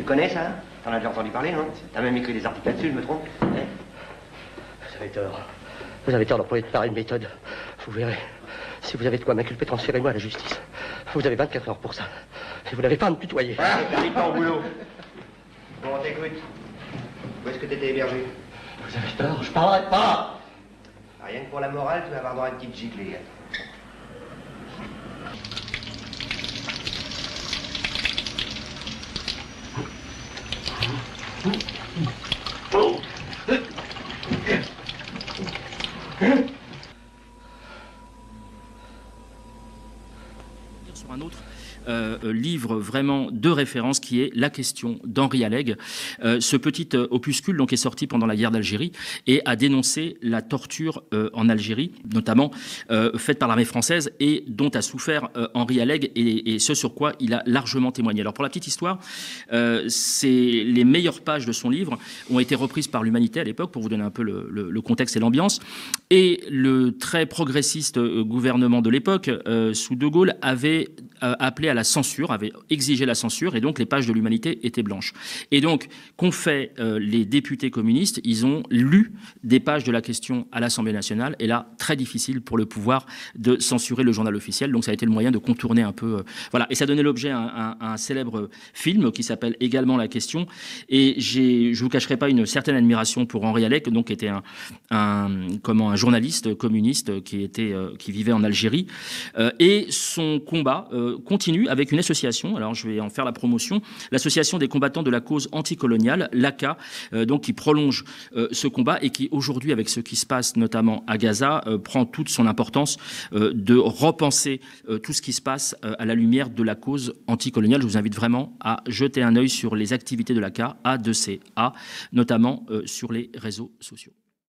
Tu connais ça? T'en as déjà entendu parler, non? T'as même écrit des articles là-dessus, je me trompe? Vous avez tort. Vous avez tort d'employer de pareille méthode. Vous verrez. Si vous avez de quoi m'inculper, transférez-moi à la justice. Vous avez 24 heures pour ça. Et vous n'avez pas à me tutoyer. Voilà, t'arrives pas au boulot. Bon, on t'écoute. Où est-ce que t'étais hébergé? Vous avez tort, je parlerai pas. Rien que pour la morale, tu vas avoir droit à une petite giclée. Sur un autre livre vraiment de référence qui est La question d'Henri Alleg. Ce petit opuscule donc est sorti pendant la guerre d'Algérie et a dénoncé la torture en Algérie, notamment faite par l'armée française et dont a souffert Henri Alleg et ce sur quoi il a largement témoigné. Alors pour la petite histoire, les meilleures pages de son livre ont été reprises par l'Humanité à l'époque pour vous donner un peu le contexte et l'ambiance. Et le très progressiste gouvernement de l'époque, sous De Gaulle, avait appelé à la censure, avait exigé la censure, et donc les pages de l'Humanité étaient blanches. Et donc, qu'ont fait les députés communistes? Ils ont lu des pages de la question à l'Assemblée nationale, et là, très difficile pour le pouvoir de censurer le journal officiel, donc ça a été le moyen de contourner un peu... voilà, et ça donnait l'objet à un célèbre film qui s'appelle également La question, et je vous cacherai pas une certaine admiration pour Henri Alleg, donc qui était un journaliste communiste qui vivait en Algérie, et son combat continue avec une association, alors je vais en faire la promotion, l'association des combattants de la cause anticoloniale, l'ACA, donc qui prolonge ce combat et qui aujourd'hui, avec ce qui se passe notamment à Gaza, prend toute son importance de repenser tout ce qui se passe à la lumière de la cause anticoloniale. Je vous invite vraiment à jeter un œil sur les activités de l'ACA, A2CA, notamment sur les réseaux sociaux.